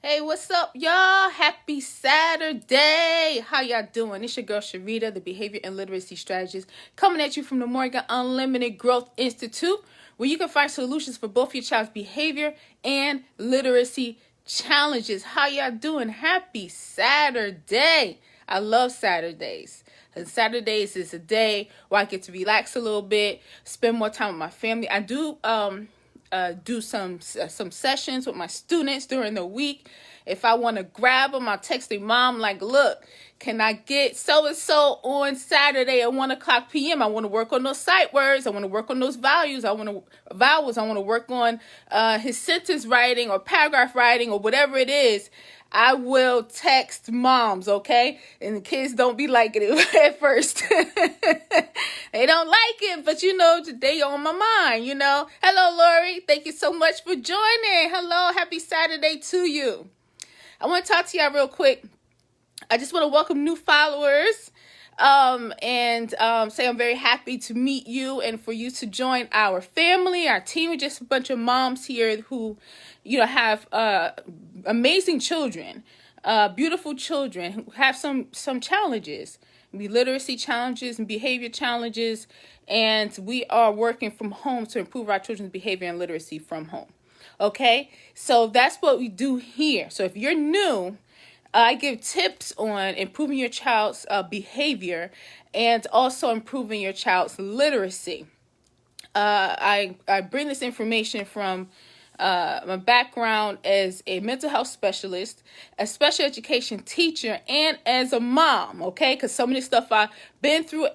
Hey, what's up, y'all? Happy Saturday. How y'all doing? It's your girl, Sharita, the Behavior and Literacy Strategist, coming at you from the Morgan Unlimited Growth Institute, where you can find solutions for both your child's behavior and literacy challenges. How y'all doing? Happy Saturday. I love Saturdays. And Saturdays is a day where I get to relax a little bit, spend more time with my family. I do some sessions with my students during the week. If I want to grab them, I'll text their mom like, look, can I get so-and-so on Saturday at 1 o'clock p.m.? I want to work on those sight words. I want to work on those vowels. I want to work on his sentence writing or paragraph writing or whatever it is. I will text moms, okay? And the kids don't be liking it at first. They don't like it, but they on my mind, Hello, Lori. Thank you so much for joining. Hello, happy Saturday to you. I want to talk to y'all real quick. I just want to welcome new followers and say I'm very happy to meet you and for you to join our family, our team. We're just a bunch of moms here who, have amazing children, beautiful children who have some challenges, literacy challenges and behavior challenges, and we are working from home to improve our children's behavior and literacy from home. Okay, so that's what we do here. So if you're new, I give tips on improving your child's behavior and also improving your child's literacy. I bring this information from my background as a mental health specialist, a special education teacher, and as a mom, okay? Because some of this stuff I've been through,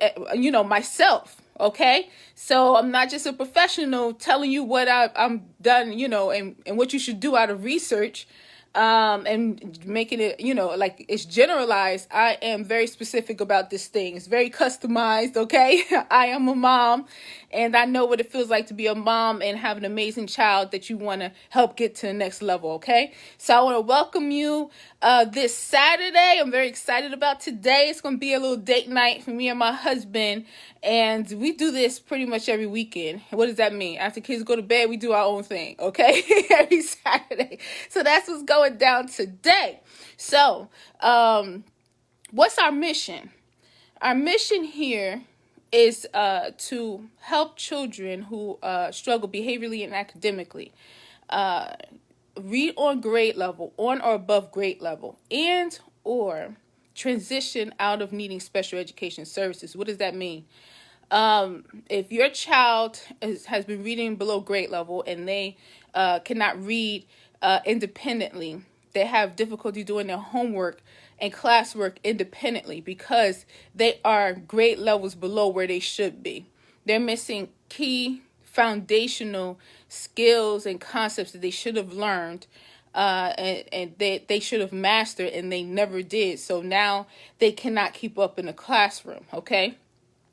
myself, okay? So I'm not just a professional telling you what I'm done, and what you should do out of research. And making it, like it's generalized. I am very specific about this thing. It's very customized, okay? I am a mom, and I know what it feels like to be a mom and have an amazing child that you want to help get to the next level, okay? So I want to welcome you this Saturday. I'm very excited about today. It's going to be a little date night for me and my husband, and we do this pretty much every weekend. What does that mean? After kids go to bed, we do our own thing, okay? Every Saturday. So that's what's going down today. So, what's our mission? Our mission here is to help children who struggle behaviorally and academically read on grade level, on or above grade level, and or transition out of needing special education services. What does that mean? If your child has been reading below grade level and they cannot read independently, they have difficulty doing their homework and classwork independently because they are grade levels below where they should be. They're missing key foundational skills and concepts that they should have learned and they should have mastered, and they never did. So now they cannot keep up in the classroom, okay?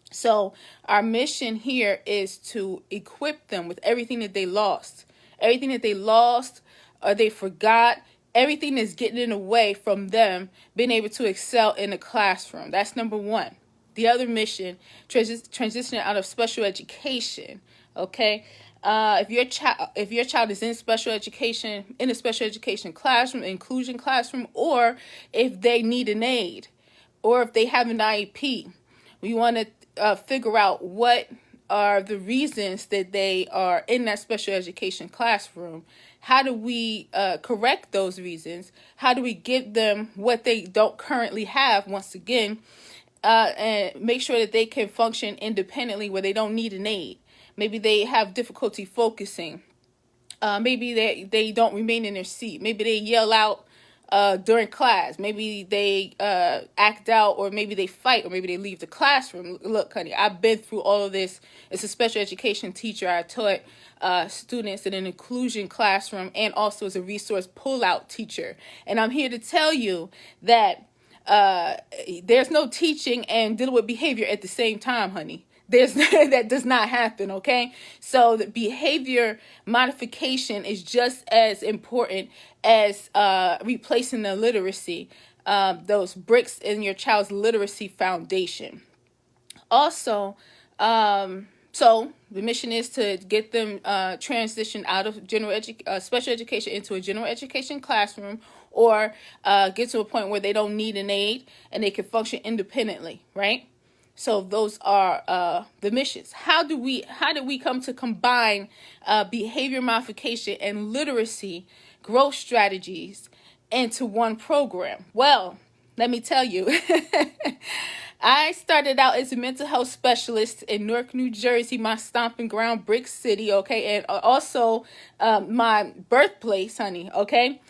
So our mission here is to equip them with everything that they lost. Everything that they lost or they forgot, everything that's getting in the way from them being able to excel in the classroom. That's number one. The other mission, transitioning out of special education, okay? If your child is in special education, in a special education classroom, inclusion classroom, or if they need an aid, or if they have an IEP, we want to figure out what are the reasons that they are in that special education classroom. How do we correct those reasons? How do we give them what they don't currently have, once again, and make sure that they can function independently where they don't need an aid? Maybe they have difficulty focusing. Maybe they don't remain in their seat. Maybe they yell out during class. Maybe they act out, or maybe they fight, or maybe they leave the classroom. Look, honey, I've been through all of this. As a special education teacher, I taught students in an inclusion classroom and also as a resource pull-out teacher. And I'm here to tell you that there's no teaching and dealing with behavior at the same time, honey. That does not happen, okay? So the behavior modification is just as important as replacing the literacy, those bricks in your child's literacy foundation. Also, So the mission is to get them transitioned out of special education into a general education classroom, or get to a point where they don't need an aid and they can function independently, right? So those are the missions. How did we come to combine behavior modification and literacy growth strategies into one program? Well, let me tell you. I started out as a mental health specialist in Newark, New Jersey, my stomping ground, Brick City, okay, and also my birthplace, honey, okay?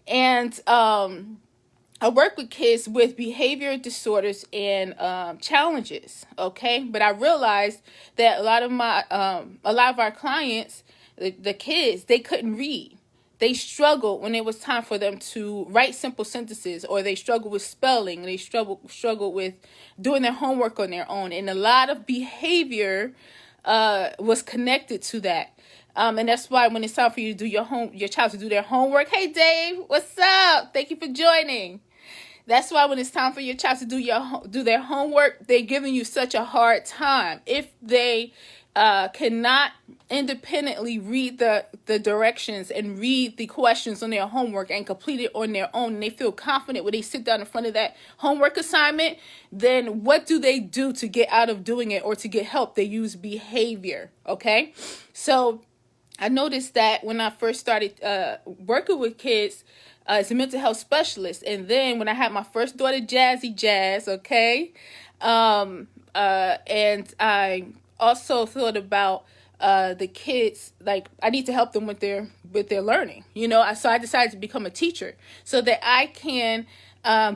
And I work with kids with behavior disorders and challenges, okay? But I realized that a lot of our clients, the kids, they couldn't read. They struggled when it was time for them to write simple sentences, or they struggled with spelling. They struggled with doing their homework on their own. And a lot of behavior was connected to that. And that's why when it's time for you to do your child to do their homework, hey Dave, what's up? Thank you for joining. That's why when it's time for your child to do their homework, they're giving you such a hard time. If they cannot independently read the directions and read the questions on their homework and complete it on their own, and they feel confident when they sit down in front of that homework assignment, then what do they do to get out of doing it or to get help? They use behavior, okay? So I noticed that when I first started working with kids as a mental health specialist, and then when I had my first daughter, Jazzy Jazz, okay, and I also thought about the kids, like I need to help them with their learning, so I decided to become a teacher so that I can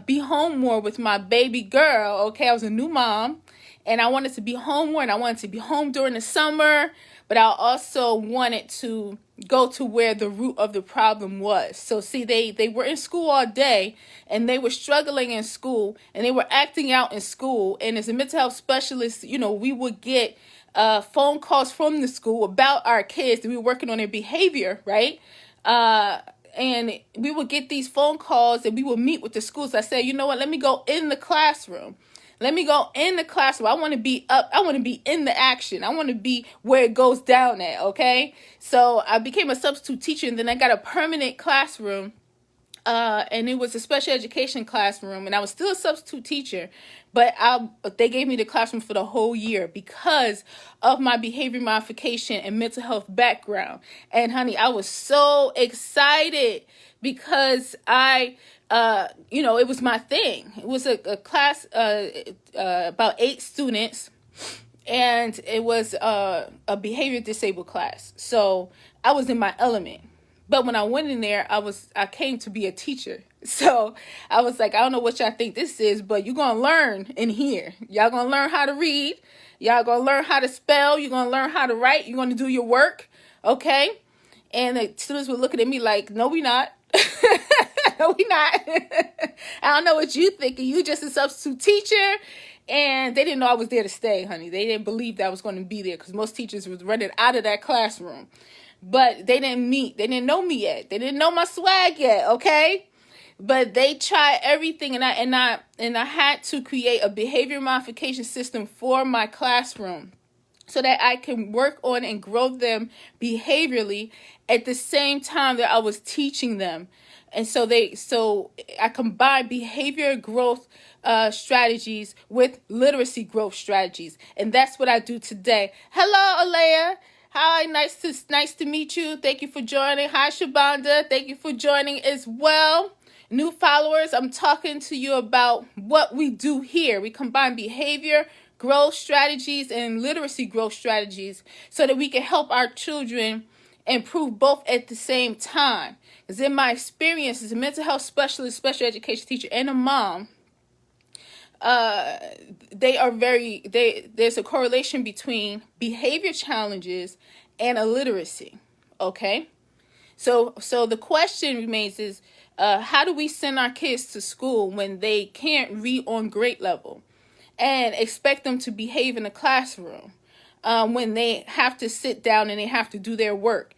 be home more with my baby girl. Okay, I was a new mom, and I wanted to be home more, and I wanted to be home during the summer, but I also wanted to go to where the root of the problem was. So see, they were in school all day, and they were struggling in school, and they were acting out in school. And as a mental health specialist, we would get phone calls from the school about our kids that we were working on their behavior, right? And we would get these phone calls, and we would meet with the schools. I said, you know what, let me go in the classroom. Let me go in the classroom. I want to be up. I want to be in the action. I want to be where it goes down at, okay? So I became a substitute teacher, and then I got a permanent classroom, and it was a special education classroom, and I was still a substitute teacher, but they gave me the classroom for the whole year because of my behavior modification and mental health background. And honey, I was so excited because it was my thing. It was a class, about 8 students, and it was a behavior disabled class. So I was in my element. But when I went in there, I came to be a teacher. So I was like, I don't know what y'all think this is, but you're going to learn in here. Y'all going to learn how to read. Y'all going to learn how to spell. You're going to learn how to write. You're going to do your work. Okay? And the students were looking at me like, no, we not. No, we not. I don't know what you thinking. You just a substitute teacher. And they didn't know I was there to stay, honey. They didn't believe that I was going to be there because most teachers was running out of that classroom. But they didn't know me yet. They didn't know my swag yet, okay? But they tried everything, and I had to create a behavior modification system for my classroom so that I can work on and grow them behaviorally at the same time that I was teaching them. And so I combined behavior growth strategies with literacy growth strategies. And that's what I do today. Hello, Alea. Hi, nice to meet you. Thank you for joining. Hi, Shabanda. Thank you for joining as well. New followers, I'm talking to you about what we do here. We combine behavior growth strategies and literacy growth strategies so that we can help our children improve both at the same time. Because in my experience as a mental health specialist, special education teacher, and a mom, there's a correlation between behavior challenges and illiteracy. Okay, so the question remains is, how do we send our kids to school when they can't read on grade level and expect them to behave in the classroom when they have to sit down and they have to do their work?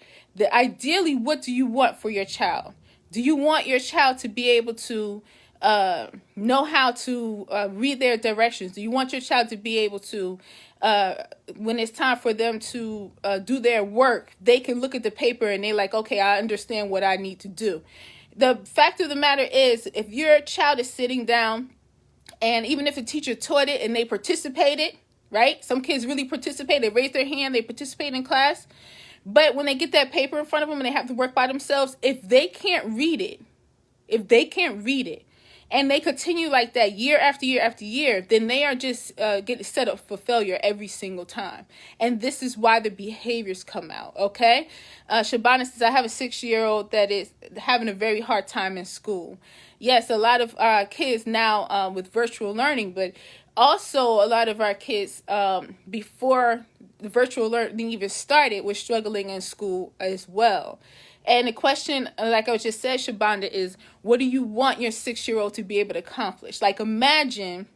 Ideally, what do you want for your child? Do you want your child to be able to know how to read their directions? Do you want your child to be able to when it's time for them to do their work, they can look at the paper and they're like, okay, I understand what I need to do. The fact of the matter is, if your child is sitting down, and even if the teacher taught it and they participated, right? Some kids really participate. They raise their hand. They participate in class. But when they get that paper in front of them and they have to work by themselves, if they can't read it, and they continue like that year after year after year, then they are just getting set up for failure every single time. And this is why the behaviors come out, okay? Shabana says, I have a 6-year-old that is having a very hard time in school. Yes, a lot of our kids now with virtual learning, but also a lot of our kids before the virtual learning even started were struggling in school as well. And the question, like I just said, Shabanda, is what do you want your 6-year-old to be able to accomplish? Like, imagine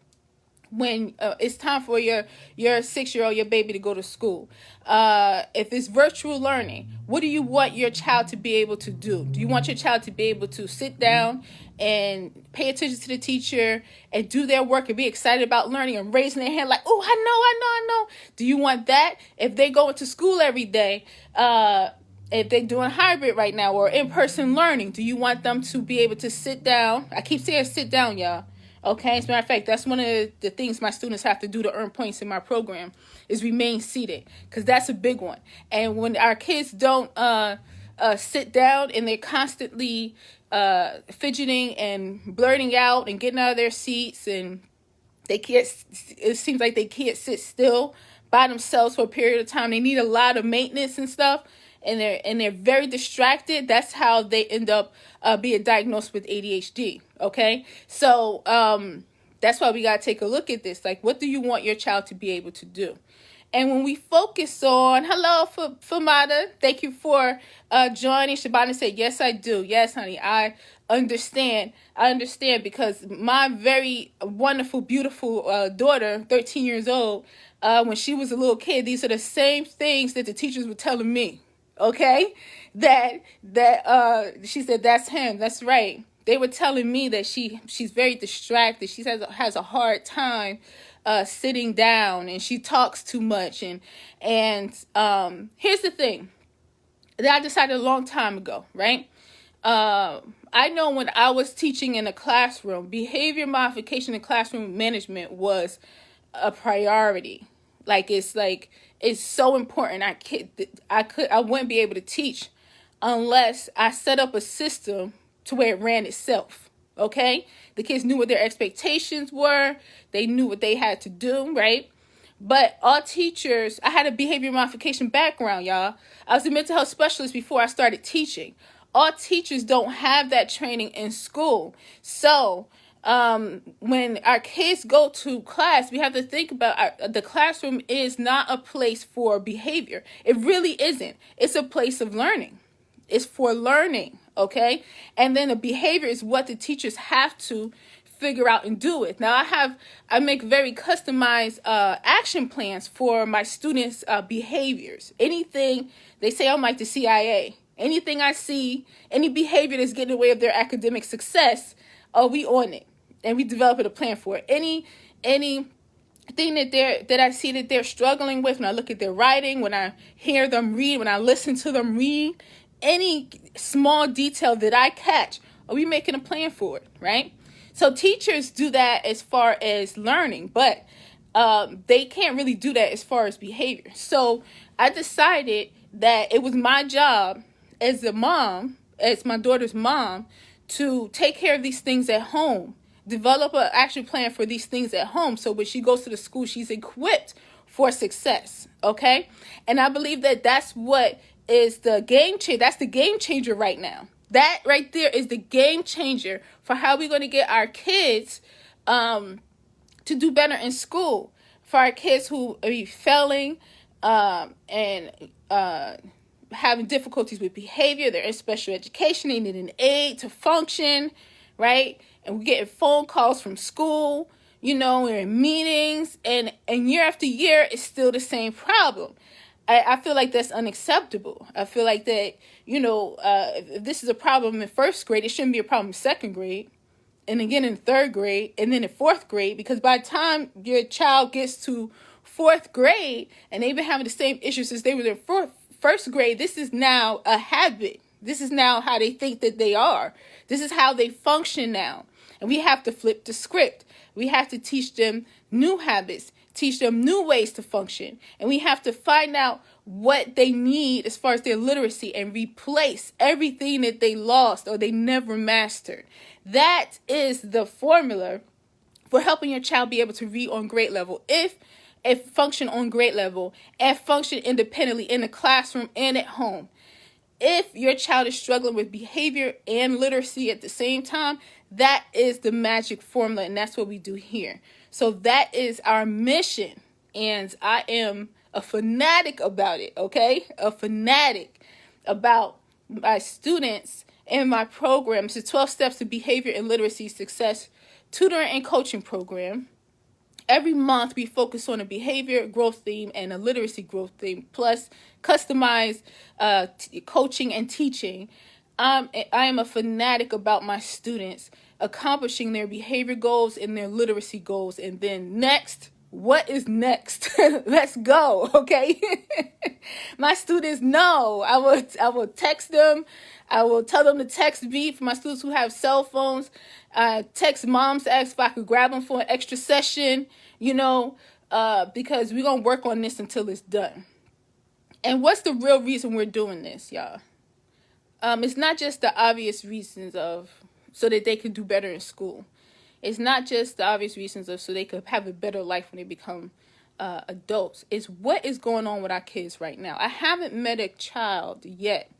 when it's time for your 6-year-old, your baby, to go to school. If it's virtual learning, what do you want your child to be able to do? Do you want your child to be able to sit down and pay attention to the teacher and do their work and be excited about learning and raising their hand like, oh, I know. Do you want that? If they go into school every day, if they're doing hybrid right now or in-person learning, do you want them to be able to sit down? I keep saying sit down, y'all. Okay, as a matter of fact, that's one of the things my students have to do to earn points in my program is remain seated, because that's a big one. And when our kids don't sit down and they're constantly fidgeting and blurting out and getting out of their seats, and it seems like they can't sit still by themselves for a period of time. They need a lot of maintenance and stuff. And they're very distracted. That's how they end up being diagnosed with ADHD. Okay, so that's why we gotta take a look at this. Like, what do you want your child to be able to do? And when we focus on, hello, Famada, thank you for joining. Shabana said, yes, I do. Yes, honey, I understand. Because my very wonderful, beautiful daughter, 13 years old, when she was a little kid, these are the same things that the teachers were telling me. Okay, that she said, that's him. That's right. They were telling me that she's very distracted. She has a hard time sitting down, and she talks too much. And here's the thing that I decided a long time ago, right? I know when I was teaching in a classroom, behavior modification and classroom management was a priority. It's so important. I wouldn't be able to teach unless I set up a system to where it ran itself. Okay? The kids knew what their expectations were. They knew what they had to do, right? But all teachers, I had a behavior modification background, y'all. I was a mental health specialist before I started teaching. All teachers don't have that training in school. So when our kids go to class, we have to think about the classroom is not a place for behavior. It really isn't. It's a place of learning. It's for learning, okay? And then the behavior is what the teachers have to figure out and do it. Now I make very customized action plans for my students' behaviors. Anything they say, I'm like the CIA. Anything I see, any behavior that's getting in the way of their academic success, we on it. And we developing a plan for it. Anything that I see that they're struggling with, when I look at their writing, when I hear them read, when I listen to them read, any small detail that I catch, are we making a plan for it, right? So teachers do that as far as learning, but they can't really do that as far as behavior. So I decided that it was my job as a mom, as my daughter's mom, to take care of these things at home. Develop an action plan for these things at home, so when she goes to the school, she's equipped for success, okay? And I believe that that's what is the game changer. That's the game changer right now. That right there is the game changer for how we're going to get our kids to do better in school. For our kids who are failing and having difficulties with behavior, they're in special education, they need an aid to function, right? And we're getting phone calls from school, we're in meetings, and year after year, it's still the same problem. I feel like that's unacceptable. I feel like that, if this is a problem in first grade, it shouldn't be a problem in second grade, and again in third grade, and then in fourth grade, because by the time your child gets to fourth grade and they've been having the same issues since they were in first grade, this is now a habit. This is now how they think that they are. This is how they function now. And we have to flip the script. We have to teach them new habits, teach them new ways to function. And we have to find out what they need as far as their literacy and replace everything that they lost or they never mastered. That is the formula for helping your child be able to read on grade level. If function on grade level and function independently in the classroom and at home. If your child is struggling with behavior and literacy at the same time, that is the magic formula, and that's what we do here. So that is our mission, and I am a fanatic about it, okay? A fanatic about my students and my program. It's the 12 Steps to Behavior and Literacy Success Tutoring and Coaching Program. Every month, we focus on a behavior growth theme and a literacy growth theme, plus customized coaching and teaching. I am a fanatic about my students accomplishing their behavior goals and their literacy goals. And then next, what is next? Let's go, okay? My students know. I will text them. I will tell them to text me. For my students who have cell phones, text moms to ask if I could grab them for an extra session, because we're going to work on this until it's done. And what's the real reason we're doing this, y'all? It's not just the obvious reasons of so that they can do better in school. It's not just the obvious reasons of so they could have a better life when they become adults. It's what is going on with our kids right now. I haven't met a child yet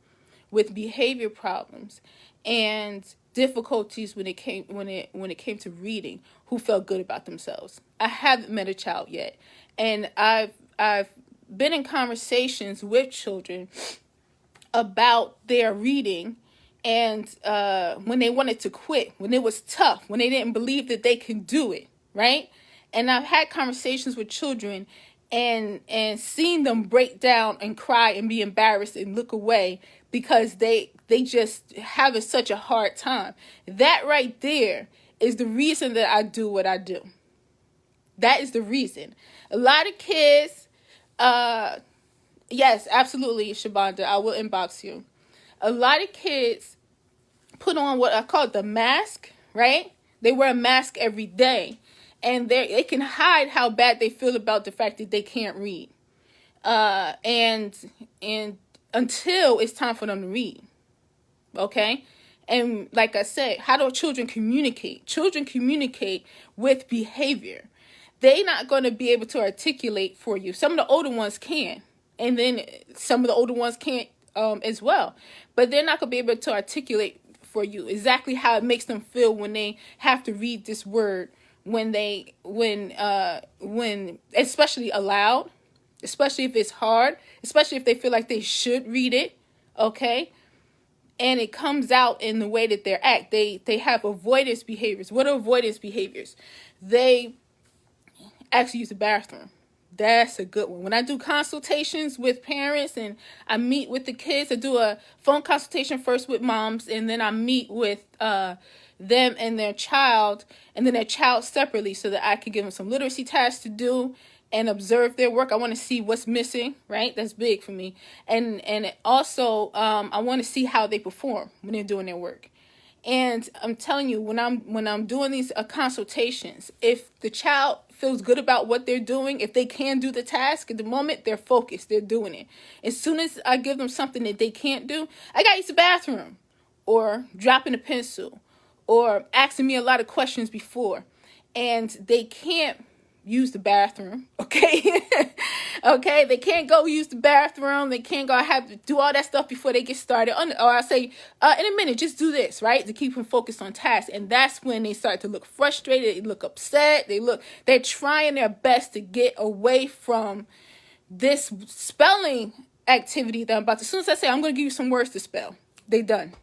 with behavior problems and difficulties when it came to reading who felt good about themselves. I haven't met a child yet, and I've been in conversations with children about their reading, and when they wanted to quit, when it was tough, when they didn't believe that they can do it, right? And I've had conversations with children and seen them break down and cry and be embarrassed and look away because they just having such a hard time. That right there is the reason that I do what I do. That is the reason. A lot of kids, yes, absolutely, Shabanda, I will inbox you. A lot of kids put on what I call the mask, right? They wear a mask every day. And they can hide how bad they feel about the fact that they can't read. And until it's time for them to read. Okay? And like I said, how do children communicate? Children communicate with behavior. They're not going to be able to articulate for you. Some of the older ones can. And then some of the older ones can't as well. But they're not going to be able to articulate for you exactly how it makes them feel when they have to read this word. When especially aloud, especially if it's hard, especially if they feel like they should read it, okay? And it comes out in the way that they act. They have avoidance behaviors. What are avoidance behaviors? They actually use the bathroom. That's a good one. When I do consultations with parents and I meet with the kids, I do a phone consultation first with moms, and then I meet with them and their child, and then their child separately, so that I can give them some literacy tasks to do and observe their work. I want to see what's missing, right? That's big for me. And also, I want to see how they perform when they're doing their work. And I'm telling you, when I'm doing these consultations, if the child feels good about what they're doing, if they can do the task, at the moment they're focused, they're doing it. As soon as I give them something that they can't do, I got to use the bathroom, or dropping a pencil, or asking me a lot of questions before, and they can't use the bathroom, okay? Okay, they can't go use the bathroom. They can't go have to do all that stuff before they get started. Or I say, in a minute, just do this, right? To keep them focused on tasks. And that's when they start to look frustrated. They look upset. They're trying their best to get away from this spelling activity that I'm about to. As soon as I say, I'm going to give you some words to spell, they're done.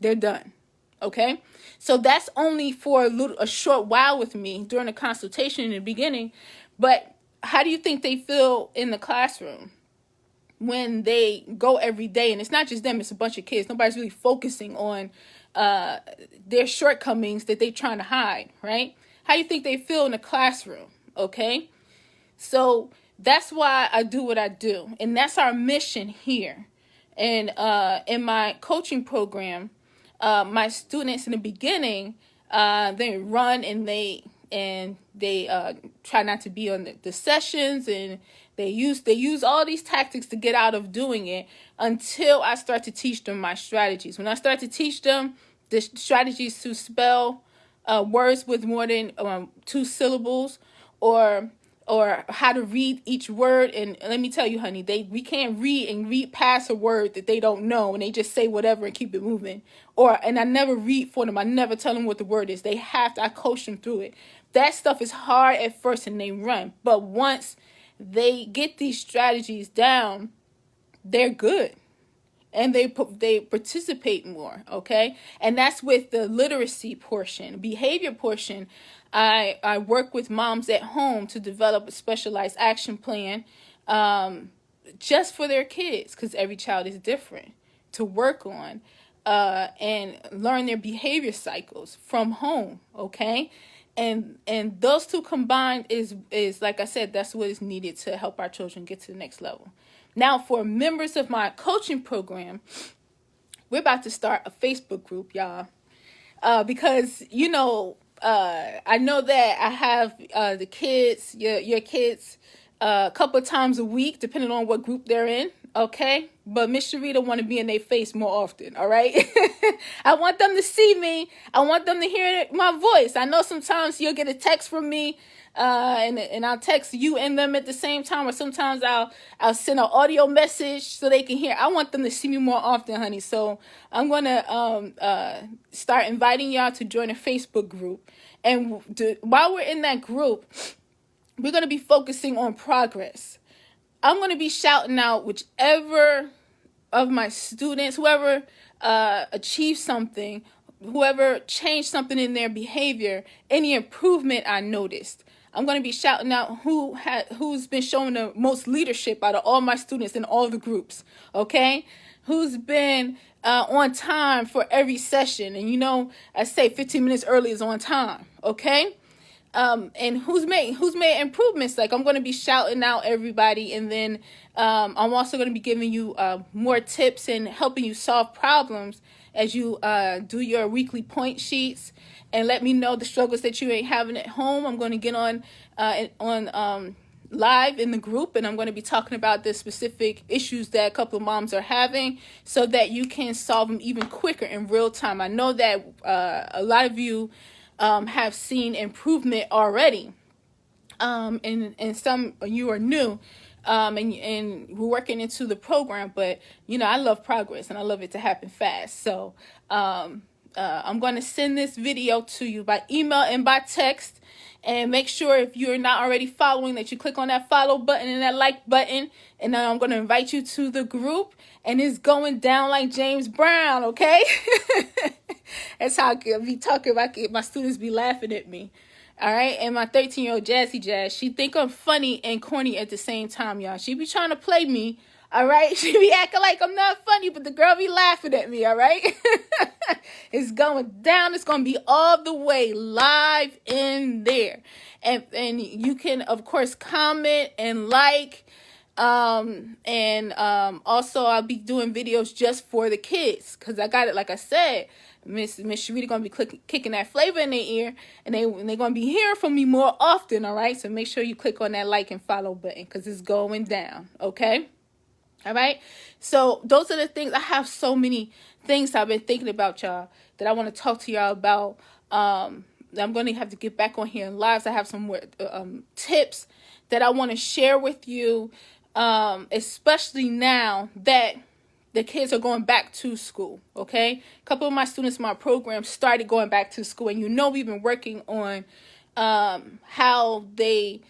They're done. Okay, so that's only for a short while with me during the consultation in the beginning. But how do you think they feel in the classroom when they go every day? And it's not just them, it's a bunch of kids. Nobody's really focusing on their shortcomings that they're trying to hide, right? How do you think they feel in the classroom? Okay, So that's why I do what I do. And that's our mission here. And in my coaching program, my students in the beginning, they run and they try not to be on the sessions, and they use all these tactics to get out of doing it until I start to teach them my strategies. When I start to teach them the strategies to spell words with more than 2 syllables, or how to read each word. And let me tell you, honey, we can't read past a word that they don't know, and they just say whatever and keep it moving. And I never read for them. I never tell them what the word is. I coach them through it. That stuff is hard at first and they run. But once they get these strategies down, they're good. And they participate more, okay? And that's with the literacy portion. Behavior portion, I work with moms at home to develop a specialized action plan just for their kids, because every child is different, to work on and learn their behavior cycles from home, okay? And those two combined is like I said, that's what is needed to help our children get to the next level. Now, for members of my coaching program, we're about to start a Facebook group, y'all. Because, I know that I have the kids, your kids, a couple of times a week, depending on what group they're in, okay? But Miss Sharita want to be in their face more often, all right? I want them to see me. I want them to hear my voice. I know sometimes you'll get a text from me, and I'll text you and them at the same time, or sometimes I'll send an audio message so they can hear. I want them to see me more often, honey. So I'm gonna start inviting y'all to join a Facebook group, and while we're in that group, we're gonna be focusing on progress. I'm gonna be shouting out whichever of my students, whoever achieved something, whoever changed something in their behavior, any improvement I noticed. I'm going to be shouting out who's been showing the most leadership out of all my students in all the groups, okay? Who's been on time for every session. And I say 15 minutes early is on time, okay? And who's made improvements. Like, I'm going to be shouting out everybody, and then I'm also going to be giving you more tips and helping you solve problems as you do your weekly point sheets, and let me know the struggles that you ain't having at home. I'm going to get on live in the group, and I'm going to be talking about the specific issues that a couple of moms are having, so that you can solve them even quicker in real time. I know that a lot of you have seen improvement already, and some of you are new, and we're working into the program. But I love progress, and I love it to happen fast. So I'm going to send this video to you by email and by text. And make sure, if you're not already following, that you click on that follow button and that like button. And then I'm going to invite you to the group. And it's going down like James Brown, okay? That's how I be talking about it. My students be laughing at me. All right? And my 13-year-old Jazzy Jazz, she think I'm funny and corny at the same time, y'all. She be trying to play me. All right? She be acting like I'm not funny, but the girl be laughing at me, all right? It's going down. It's going to be all the way live in there. And you can, of course, comment and like. Also, I'll be doing videos just for the kids, because I got it, like I said, Miss Sharita going to be kicking that flavor in their ear, and they're going to be hearing from me more often, all right? So make sure you click on that like and follow button, because it's going down, okay? All right. So those are the things. I have so many things I've been thinking about, y'all, that I want to talk to y'all about. I'm going to have to get back on here in lives. I have some more tips that I want to share with you, especially now that the kids are going back to school. Okay. A couple of my students in my program started going back to school, and we've been working on how they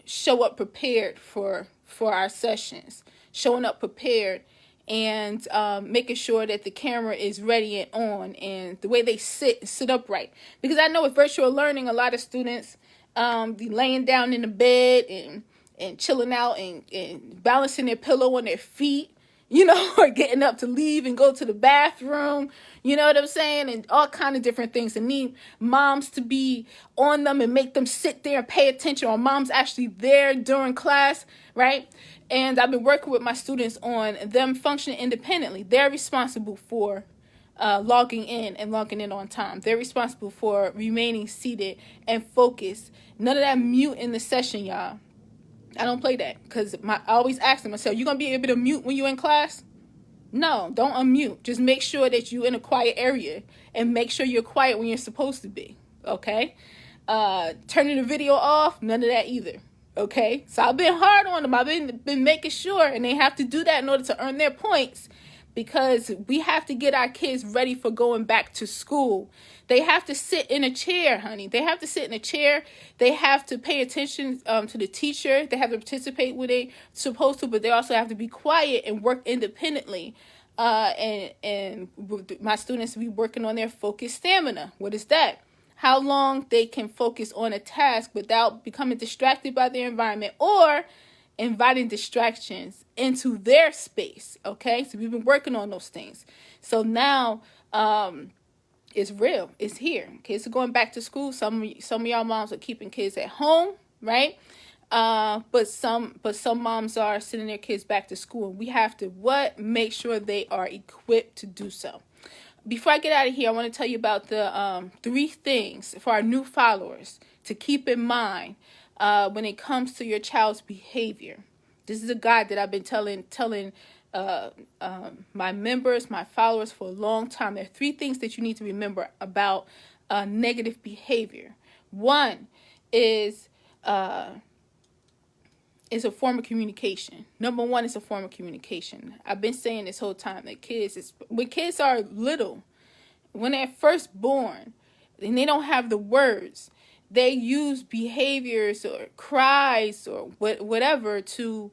show up prepared for our sessions, showing up prepared, and making sure that the camera is ready and on, and the way they sit upright. Because I know with virtual learning, a lot of students be laying down in the bed and chilling out and balancing their pillow on their feet, or getting up to leave and go to the bathroom, you know what I'm saying? And all kind of different things, and need moms to be on them and make them sit there and pay attention, or mom's actually there during class, right? And I've been working with my students on them functioning independently. They're responsible for logging in and logging in on time. They're responsible for remaining seated and focused. None of that mute in the session, y'all. I don't play that, because I always ask them, I say, you going to be able to mute when you're in class? No, don't unmute. Just make sure that you're in a quiet area, and make sure you're quiet when you're supposed to be, okay? Turning the video off, none of that either, okay? So I've been hard on them. I've been making sure, and they have to do that in order to earn their points, because we have to get our kids ready for going back to school. They have to sit in a chair, honey. They have to sit in a chair. They have to pay attention to the teacher. They have to participate when they're supposed to, but they also have to be quiet and work independently. And my students will be working on their focus stamina. What is that? How long they can focus on a task without becoming distracted by their environment or inviting distractions into their space. Okay, so we've been working on those things. So now it's real. It's here. Kids are going back to school. Some of y'all moms are keeping kids at home, right? But some moms are sending their kids back to school. We have to make sure they are equipped to do so. Before I get out of here, I want to tell you about the 3 things for our new followers to keep in mind when it comes to your child's behavior. This is a guide that I've been telling my members, my followers for a long time. There are 3 things that you need to remember about negative behavior. One is a form of communication. Number 1 is a form of communication. I've been saying this whole time that when kids are little, when they're first born, and they don't have the words, they use behaviors or cries or whatever to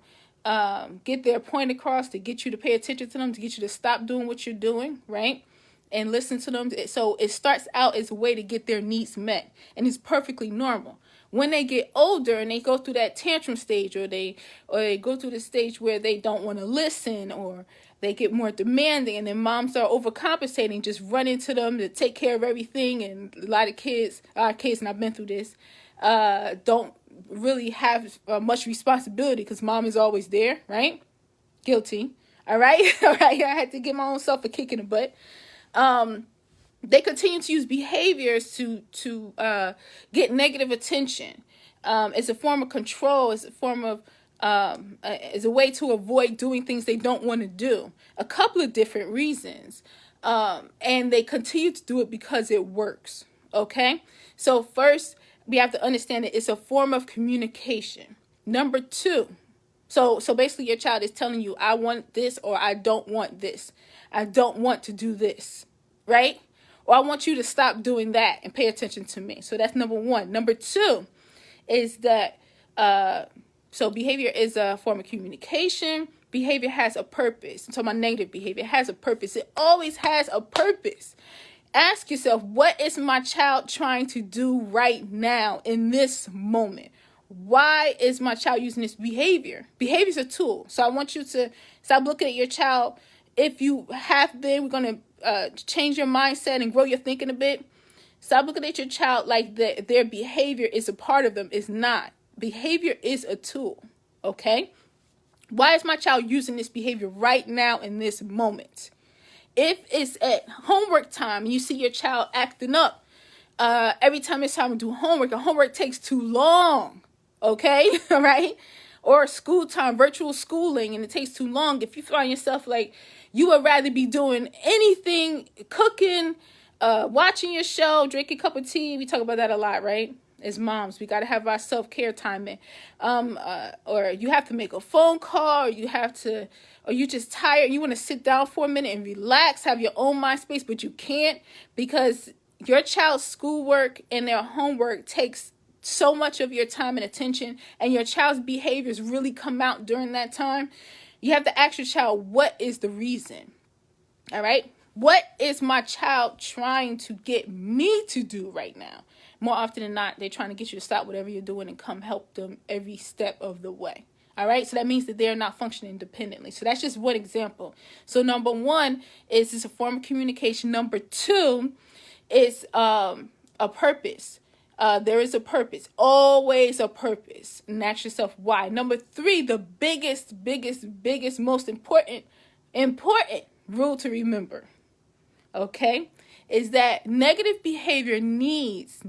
get their point across, to get you to pay attention to them, to get you to stop doing what you're doing, right? And listen to them. So it starts out as a way to get their needs met, and it's perfectly normal. When they get older and they go through that tantrum stage, or they go through the stage where they don't want to listen, or they get more demanding, and then moms are overcompensating, just running to them to take care of everything. And a lot of kids, and I've been through this, don't really have much responsibility because mom is always there, right? Guilty. All right. All right. I had to give my own self a kick in the butt. They continue to use behaviors to get negative attention. It's a form of control. It's a form of is a way to avoid doing things they don't want to do. A couple of different reasons. And they continue to do it because it works. Okay? So first, we have to understand that it's a form of communication. Number 2. So basically your child is telling you, I want this, or I don't want this. I don't want to do this. Right? Or I want you to stop doing that and pay attention to me. So that's number 1. Number 2 is that, so behavior is a form of communication. Behavior has a purpose. I'm talking about negative behavior. It has a purpose. It always has a purpose. Ask yourself, what is my child trying to do right now in this moment? Why is my child using this behavior? Behavior is a tool. So I want you to stop looking at your child. If you have been, we're going to change your mindset and grow your thinking a bit. Stop looking at your child like their behavior is a part of them. It's not. Behavior is a tool. Okay? Why is my child using this behavior right now in this moment? If it's at homework time and you see your child acting up every time it's time to do homework, and homework takes too long, okay? All right? Or school time, virtual schooling, and it takes too long. If you find yourself like you would rather be doing anything, cooking, watching your show, drinking a cup of tea. We talk about that a lot, right? As moms, we got to have our self-care time in. Or you have to make a phone call, or you're just tired. You want to sit down for a minute and relax, have your own mind space, but you can't because your child's schoolwork and their homework takes so much of your time and attention, and your child's behaviors really come out during that time. You have to ask your child, what is the reason? All right? What is my child trying to get me to do right now? More often than not, they're trying to get you to stop whatever you're doing and come help them every step of the way. All right, so that means that they're not functioning independently. So that's just one example. So number one is it's a form of communication. Number two is a purpose. There is a purpose, always a purpose. And ask yourself why. Number three, the biggest, most important rule to remember, okay, is that negative behavior needs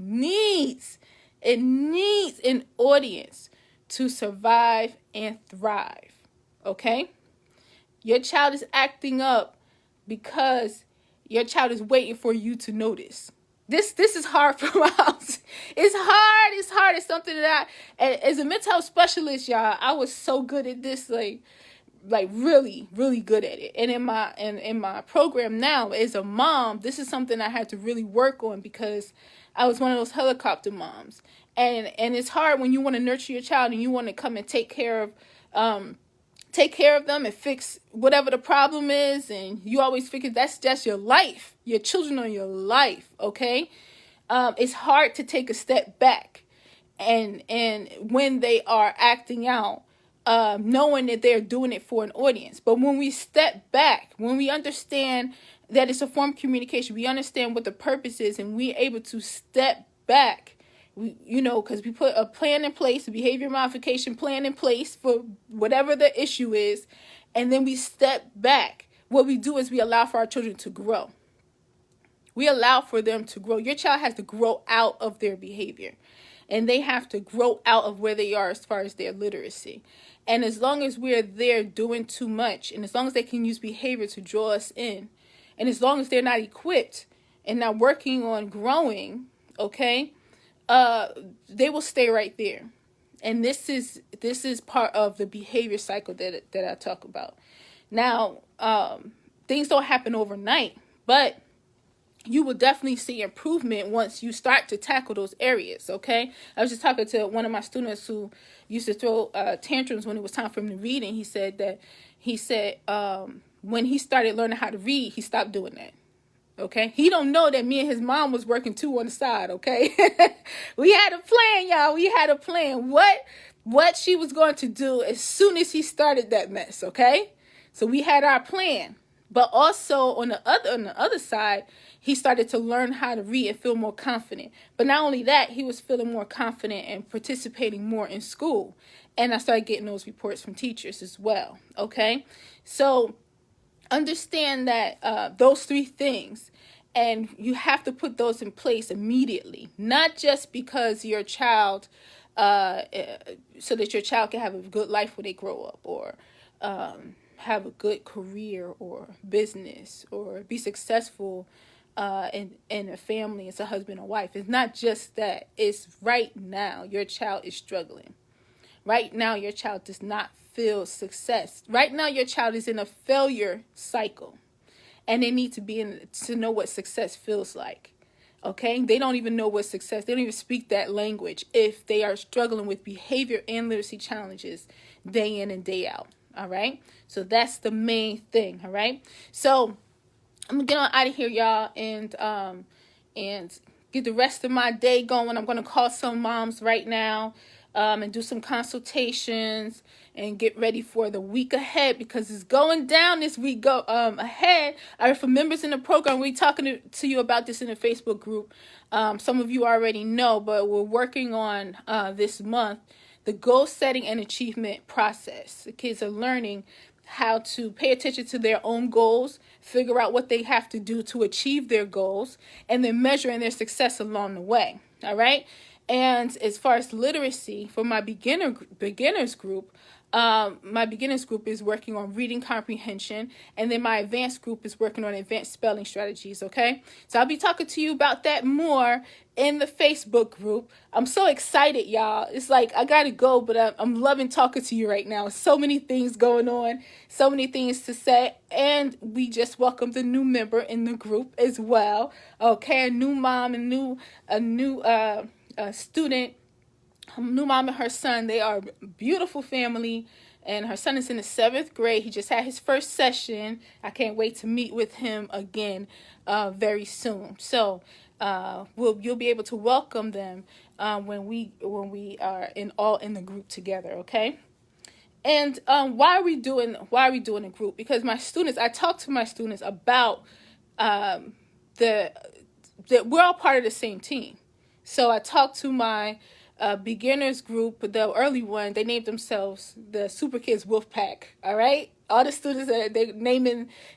an audience to survive and thrive, okay? Your child is acting up because your child is waiting for you to notice. This is hard for moms. It's hard. It's something that as a mental health specialist, y'all, I was so good at this, like really good at it. And in my program now as a mom, this is something I had to really work on because I was one of those helicopter moms. And it's hard when you want to nurture your child and you want to come and take care of them and fix whatever the problem is, and you always figure that's your life. Your children are your life, okay? It's hard to take a step back and when they are acting out, knowing that they're doing it for an audience. But when we step back, when we understand that it's a form of communication, we understand what the purpose is, and we're able to step back, because we put a plan in place, a behavior modification plan in place for whatever the issue is, and then we step back. What we do is we allow for our children to grow. We allow for them to grow. Your child has to grow out of their behavior, and they have to grow out of where they are as far as their literacy. And as long as we're there doing too much, and as long as they can use behavior to draw us in, and as long as they're not equipped and not working on growing, okay, they will stay right there. And this is part of the behavior cycle that I talk about. Now, things don't happen overnight, but you will definitely see improvement once you start to tackle those areas, okay? I was just talking to one of my students who used to throw tantrums when it was time for him to read, and he said when he started learning how to read, he stopped doing that. Okay, he don't know that me and his mom was working too on the side. Okay, we had a plan, y'all. We had a plan. What she was going to do as soon as he started that mess. Okay, so we had our plan. But also on the other side, he started to learn how to read and feel more confident. But not only that, he was feeling more confident and participating more in school. And I started getting those reports from teachers as well. Okay, so understand that those three things, and you have to put those in place immediately, not just because your child, so that your child can have a good life when they grow up, or have a good career or business, or be successful in a family as a husband or wife. It's not just that. It's right now your child is struggling. Right now your child does not feel success. Right now your child is in a failure cycle, and they need to know what success feels like. Okay, they don't even know what success. They don't even speak that language if they are struggling with behavior and literacy challenges day in and day out. All right, so that's the main thing. All right, so I'm gonna get on out of here, y'all, and get the rest of my day going. I'm gonna call some moms right now, and do some consultations and get ready for the week ahead, because it's going down this week ahead. For members in the program, we're talking to you about this in the Facebook group. Some of you already know, but we're working on this month the goal setting and achievement process. The kids are learning how to pay attention to their own goals, figure out what they have to do to achieve their goals, and then measuring their success along the way. All right. And as far as literacy, for my beginners group, my beginners group is working on reading comprehension, and then my advanced group is working on advanced spelling strategies, okay? So I'll be talking to you about that more in the Facebook group. I'm so excited, y'all. It's like I gotta go, but I'm loving talking to you right now. So many things going on, so many things to say, and we just welcomed a new member in the group as well, okay? A new mom, a new student, new mom and her son. They are a beautiful family, and her son is in the 7th grade. He just had his first session. I can't wait to meet with him again very soon. So you'll be able to welcome them when we are all in the group together, okay? And why are we doing a group? Because I talk to my students about um, the that we're all part of the same team. So I talked to my beginners group, the early one. They named themselves the Super Kids Wolf Pack. All right, all the students that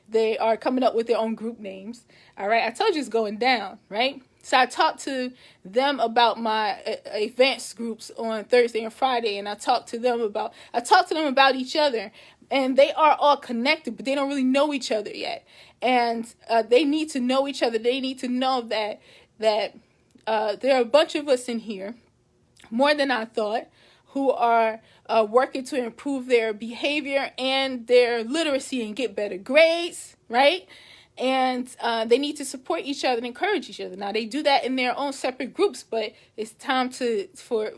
they are coming up with their own group names. All right, I told you it's going down, right? So I talked to them about my advanced groups on Thursday and Friday, and I talked to them about each other, and they are all connected, but they don't really know each other yet, and they need to know each other. They need to know that there are a bunch of us in here, more than I thought, who are working to improve their behavior and their literacy and get better grades, right? And they need to support each other and encourage each other. Now they do that in their own separate groups, but it's time to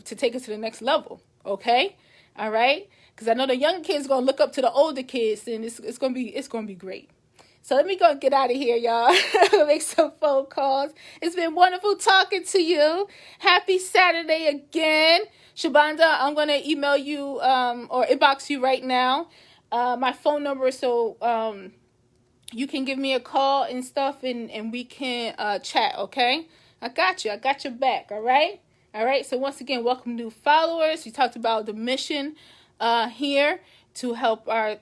take us to the next level. Okay, all right? Because I know the young kids are gonna look up to the older kids, and it's gonna be great. So let me go get out of here, y'all. Make some phone calls. It's been wonderful talking to you. Happy Saturday again. Shabanda, I'm going to email you or inbox you right now. My phone number, so you can give me a call and stuff, and we can chat, okay? I got you. I got your back, all right? All right, so once again, welcome new followers. We talked about the mission here to help our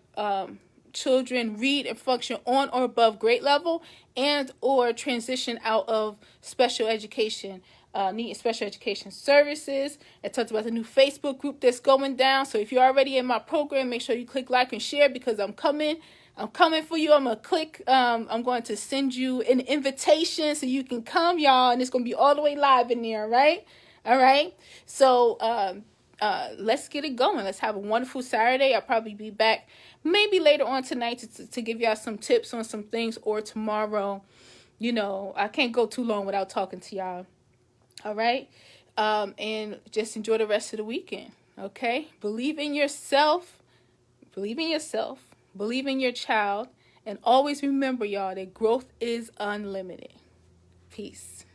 children read and function on or above grade level, and or transition out of special education, needing special education services. I talked about the new Facebook group that's going down. So if you're already in my program, make sure you click like and share, because I'm coming for you. I'm going to send you an invitation so you can come, y'all, and it's going to be all the way live in there, right? All right. So let's get it going. Let's have a wonderful Saturday. I'll probably be back maybe later on tonight to give y'all some tips on some things, or tomorrow. You know, I can't go too long without talking to y'all. All right. And just enjoy the rest of the weekend. Okay. Believe in yourself. Believe in yourself. Believe in your child. And always remember, y'all, that growth is unlimited. Peace.